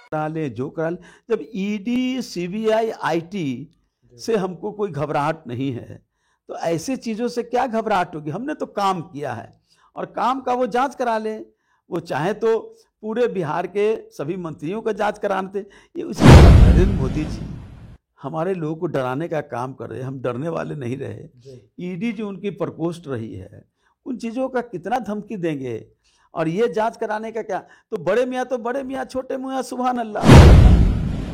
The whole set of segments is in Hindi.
करा ले जो करा ले, जब ईडी सीबीआई आईटी से हमको कोई घबराहट नहीं है तो ऐसे चीज़ों से क्या घबराहट होगी। हमने तो काम किया है और काम का वो जांच करा ले। वो चाहे तो पूरे बिहार के सभी मंत्रियों का जांच कराने थे। ये उसी नरेंद्र मोदी जी हमारे लोगों को डराने का काम कर रहे हैं। हम डरने वाले नहीं रहे। ईडी जो उनकी प्रकोष्ठ रही है उन चीज़ों का कितना धमकी देंगे। और ये जांच कराने का क्या, तो बड़े मियाँ छोटे मियाँ सुभान अल्लाह।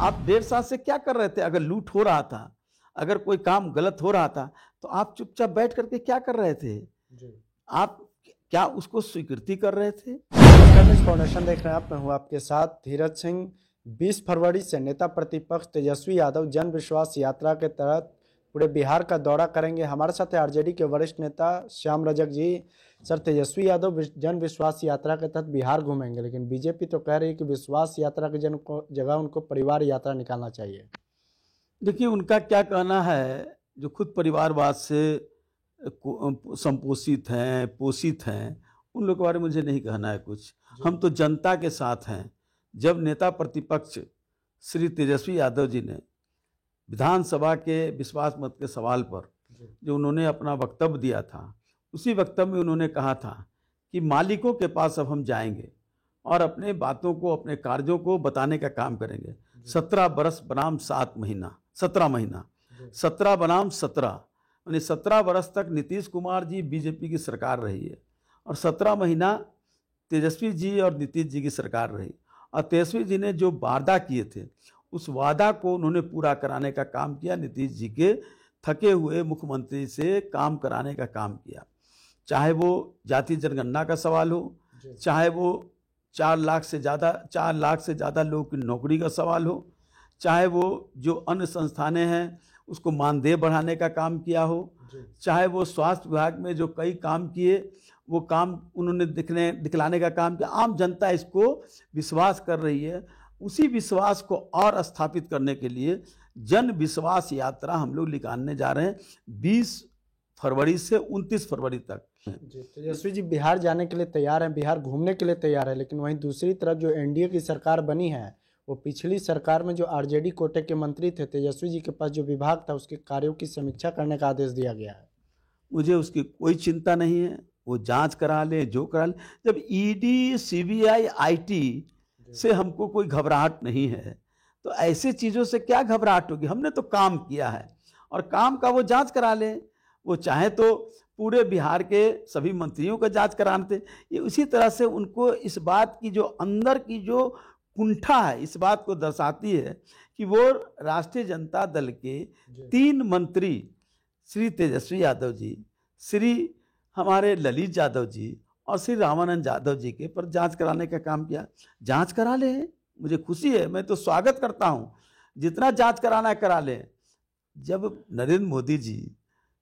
आप 1.5 साल से क्या कर रहे थे। अगर लूट हो रहा था, अगर कोई काम गलत हो रहा था तो आप चुपचाप बैठ करके क्या कर रहे थे। आप क्या उसको स्वीकृति कर रहे थे। फाउंडेशन देख रहे हैं आप, मैं हूं आपके साथ धीरज सिंह। 20 फरवरी से नेता प्रतिपक्ष तेजस्वी यादव जन विश्वास यात्रा के तहत पूरे बिहार का दौरा करेंगे। हमारे साथ आरजेडी के वरिष्ठ नेता श्याम रजक जी। सर, तेजस्वी यादव जन विश्वास यात्रा के तहत बिहार घूमेंगे, लेकिन बीजेपी तो कह रही है कि विश्वास यात्रा की जगह उनको परिवार यात्रा निकालना चाहिए। देखिए, उनका क्या कहना है, जो खुद परिवारवाद से संपोषित हैं, पोषित हैं, उन लोगों के बारे में मुझे नहीं कहना है कुछ। हम तो जनता के साथ हैं। जब नेता प्रतिपक्ष श्री तेजस्वी यादव जी ने विधानसभा के विश्वास मत के सवाल पर जो उन्होंने अपना वक्तव्य दिया था, उसी वक्तव्य में उन्होंने कहा था कि मालिकों के पास अब हम जाएंगे और अपने बातों को, अपने कार्यों को बताने का काम करेंगे। 17 बरस बनाम 7 महीना, 17 महीना, 17 बनाम 17, यानी 17 बरस तक नीतीश कुमार जी बीजेपी की सरकार रही है और 17 महीना तेजस्वी जी और नीतीश जी की सरकार रही। और तेजस्वी जी ने जो वादा किए थे उस वादा को उन्होंने पूरा कराने का काम किया। नीतीश जी के थके हुए मुख्यमंत्री से काम कराने का काम किया। चाहे वो जाति जनगणना का सवाल हो, चाहे वो 4 लाख से ज़्यादा लोगों की नौकरी का सवाल हो, चाहे वो जो अन्य संस्थानें हैं उसको मानदेय बढ़ाने का काम किया हो, चाहे वो स्वास्थ्य विभाग में जो कई काम किए वो काम उन्होंने दिखलाने का काम किया। आम जनता इसको विश्वास कर रही है। उसी विश्वास को और स्थापित करने के लिए जन विश्वास यात्रा हम लोग निकालने जा रहे हैं 20 फरवरी से 29 फरवरी तक। तेजस्वी जी बिहार जाने के लिए तैयार हैं, बिहार घूमने के लिए तैयार है, लेकिन वहीं दूसरी तरफ जो एनडीए की सरकार बनी है, वो पिछली सरकार में जो आरजेडी कोटे के मंत्री थे, तेजस्वी जी के पास जो विभाग था उसके कार्यों की समीक्षा करने का आदेश दिया गया है। मुझे उसकी कोई चिंता नहीं है। वो जांच करा ले जो करा ले। जब ईडी सीबीआई आईटी से हमको कोई घबराहट नहीं है तो ऐसे चीज़ों से क्या घबराहट होगी। हमने तो काम किया है और काम का वो जांच करा ले। वो चाहे तो पूरे बिहार के सभी मंत्रियों का जांच कराने थे। ये उसी तरह से उनको इस बात की जो अंदर की जो कुंठा है, इस बात को दर्शाती है कि वो राष्ट्रीय जनता दल के 3 मंत्री श्री तेजस्वी यादव जी, श्री हमारे ललित यादव जी और श्री रामानंद यादव जी के पर जांच कराने का काम किया। जांच करा ले, मुझे खुशी है, मैं तो स्वागत करता हूं। जितना जांच कराना है करा ले। जब नरेंद्र मोदी जी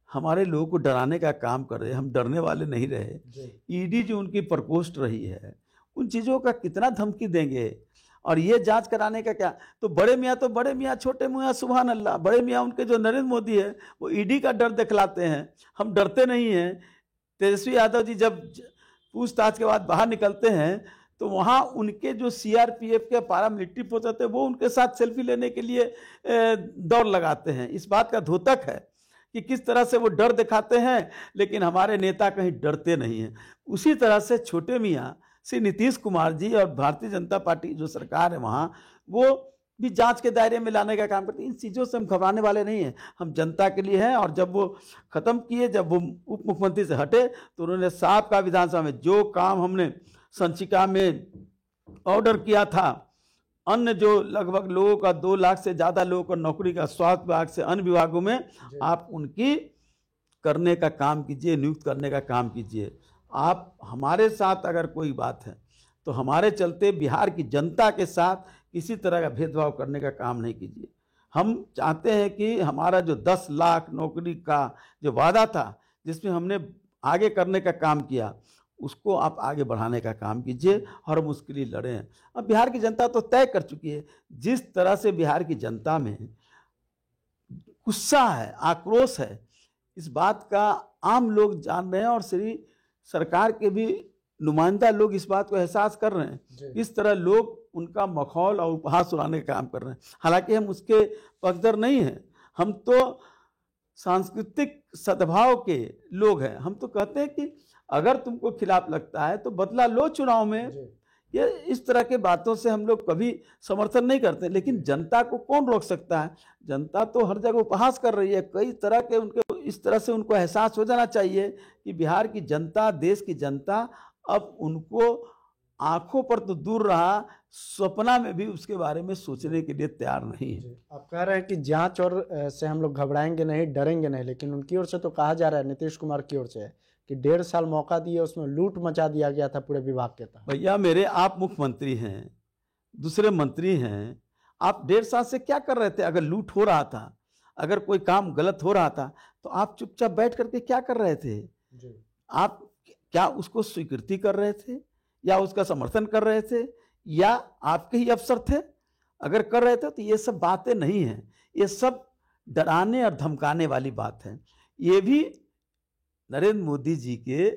हमारे लोगों को डराने का काम कर रहे हैं, हम डरने वाले नहीं रहे। ईडी जो उनकी प्रकोष्ठ रही है उन चीज़ों का कितना धमकी देंगे। और ये जांच कराने का क्या, तो बड़े मियाँ छोटे मियाँ सुभान अल्लाह। बड़े मियाँ उनके जो नरेंद्र मोदी है वो ईडी का डर दिखलाते हैं। हम डरते नहीं हैं। तेजस्वी यादव जी जब पूछताछ के बाद बाहर निकलते हैं तो वहाँ उनके जो सीआरपीएफ के पैरामिलिट्री फोर्स होते हैं वो उनके साथ सेल्फी लेने के लिए दौड़ लगाते हैं। इस बात का द्योतक है कि किस तरह से वो डर दिखाते हैं, लेकिन हमारे नेता कहीं डरते नहीं हैं। उसी तरह से छोटे मियाँ श्री नीतीश कुमार जी और भारतीय जनता पार्टी जो सरकार है वहाँ वो भी जांच के दायरे में लाने का काम करती है। इन चीज़ों से हम घबराने वाले नहीं हैं। हम जनता के लिए हैं। और जब वो ख़त्म किए, जब वो उप मुख्यमंत्री से हटे तो उन्होंने साफ कहा विधानसभा में जो काम हमने संचिका में ऑर्डर किया था, अन्य जो लगभग लोगों का 2 लाख से ज़्यादा लोगों का नौकरी का स्वास्थ्य विभाग से अन्य विभागों में आप उनकी करने का काम कीजिए, नियुक्त करने का काम कीजिए। आप हमारे साथ अगर कोई बात है तो हमारे चलते बिहार की जनता के साथ किसी तरह का भेदभाव करने का काम नहीं कीजिए। हम चाहते हैं कि हमारा जो 10 लाख नौकरी का जो वादा था जिसमें हमने आगे करने का काम किया उसको आप आगे बढ़ाने का काम कीजिए और हम उसके लिए लड़ें। अब बिहार की जनता तो तय कर चुकी है। जिस तरह से बिहार की जनता में गुस्सा है, आक्रोश है, इस बात का आम लोग जान रहे हैं और श्री सरकार के भी नुमाइंदा लोग इस बात को एहसास कर रहे हैं। जी। इस तरह लोग उनका मखौल और उपहास उड़ाने का काम कर रहे हैं। हालांकि हम उसके पक्षधर नहीं हैं, हम तो सांस्कृतिक सद्भाव के लोग हैं। हम तो कहते हैं कि अगर तुमको खिलाफ लगता है तो बदला लो चुनाव में। जी। ये इस तरह के बातों से हम लोग कभी समर्थन नहीं करते, लेकिन जनता को कौन रोक सकता है? जनता तो हर जगह उपहास कर रही है। कई तरह के उनके इस तरह से उनको एहसास हो जाना चाहिए कि बिहार की जनता, देश की जनता अब उनको आंखों पर तो दूर रहा, सपना में भी उसके बारे में सोचने के लिए तैयार नहीं है। जी। आप कह रहे हैं कि जांच और से हम लोग घबराएंगे नहीं, डरेंगे नहीं, लेकिन उनकी ओर से तो कहा जा रहा है, नीतीश कुमार की ओर से, कि 1.5 साल मौका दिए, उसमें लूट मचा दिया गया था पूरे विभाग के तहत। भैया मेरे, आप मुख्यमंत्री हैं, दूसरे मंत्री हैं, आप 1.5 साल से क्या कर रहे थे? अगर लूट हो रहा था, अगर कोई काम गलत हो रहा था, तो आप चुपचाप बैठ करके क्या कर रहे थे? जी। आप क्या उसको स्वीकृति कर रहे थे, या उसका समर्थन कर रहे थे, या आपके ही अफसर थे? अगर कर रहे थे तो ये सब बातें नहीं हैं, ये सब डराने और धमकाने वाली बात है। ये भी नरेंद्र मोदी जी के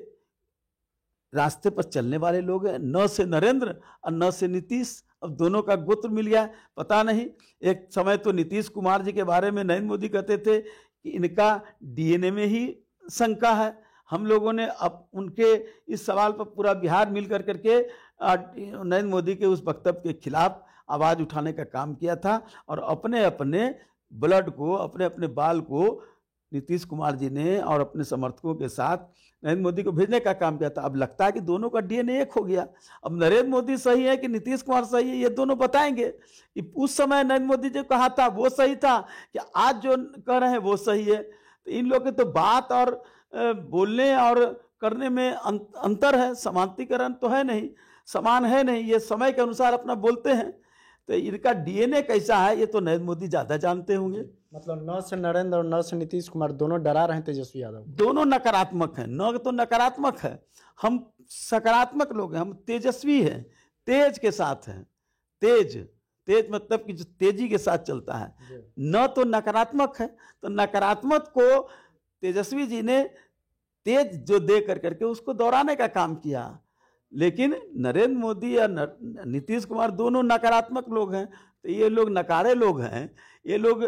रास्ते पर चलने वाले लोग हैं, न से नरेंद्र और न से नीतीश। अब दोनों का गोत्र मिल गया, पता नहीं। एक समय तो नीतीश कुमार जी के बारे में नरेंद्र मोदी कहते थे कि इनका डीएनए में ही शंका है। हम लोगों ने अब उनके इस सवाल पर पूरा बिहार मिल करके नरेंद्र मोदी के उस वक्तव्य के खिलाफ आवाज उठाने का काम किया था, और अपने अपने ब्लड को, अपने अपने बाल को नीतीश कुमार जी ने और अपने समर्थकों के साथ नरेंद्र मोदी को भेजने का काम किया था। अब लगता है कि दोनों का डीएनए एक हो गया। अब नरेंद्र मोदी सही है कि नीतीश कुमार सही है, ये दोनों बताएंगे कि उस समय नरेंद्र मोदी जो कहा था वो सही था, कि आज जो कह रहे हैं वो सही है। तो इन लोगों के तो बात और बोलने और करने में अंतर है, समांतरीकरण तो है नहीं, समान है नहीं। ये समय के अनुसार अपना बोलते हैं। तो इनका डीएनए कैसा है ये तो नरेंद्र मोदी ज्यादा जानते होंगे। मतलब न से नरेंद्र और न से नीतीश कुमार दोनों डरा रहे हैं तेजस्वी यादव को। दोनों नकारात्मक हैं, न तो नकारात्मक है, हम सकारात्मक लोग हैं, हम तेजस्वी हैं, तेज के साथ हैं। तेज तेज मतलब कि जो तेजी के साथ चलता है, न तो नकारात्मक है। तो नकारात्मक को तेजस्वी जी ने तेज जो दे करके उसको दोहराने का काम किया। लेकिन नरेंद्र मोदी या नीतीश कुमार दोनों नकारात्मक लोग हैं। तो ये लोग नकारे लोग हैं, ये लोग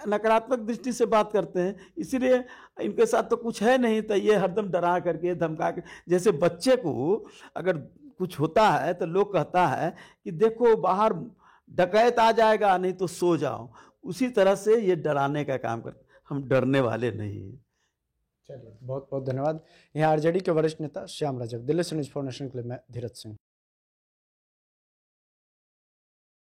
नकारात्मक दृष्टि से बात करते हैं, इसीलिए इनके साथ तो कुछ है नहीं। तो ये हरदम डरा करके, धमका के, जैसे बच्चे को अगर कुछ होता है तो लोग कहता है कि देखो बाहर डकैत आ जाएगा, नहीं तो सो जाओ। उसी तरह से ये डराने का काम करते, हम डरने वाले नहीं हैं। चलिए, बहुत बहुत धन्यवाद। यहाँ आरजेडी के वरिष्ठ नेता श्याम रजक। दिल्ली से न्यूज़ फॉर नेशन के लिए मैं धीरज सिंह।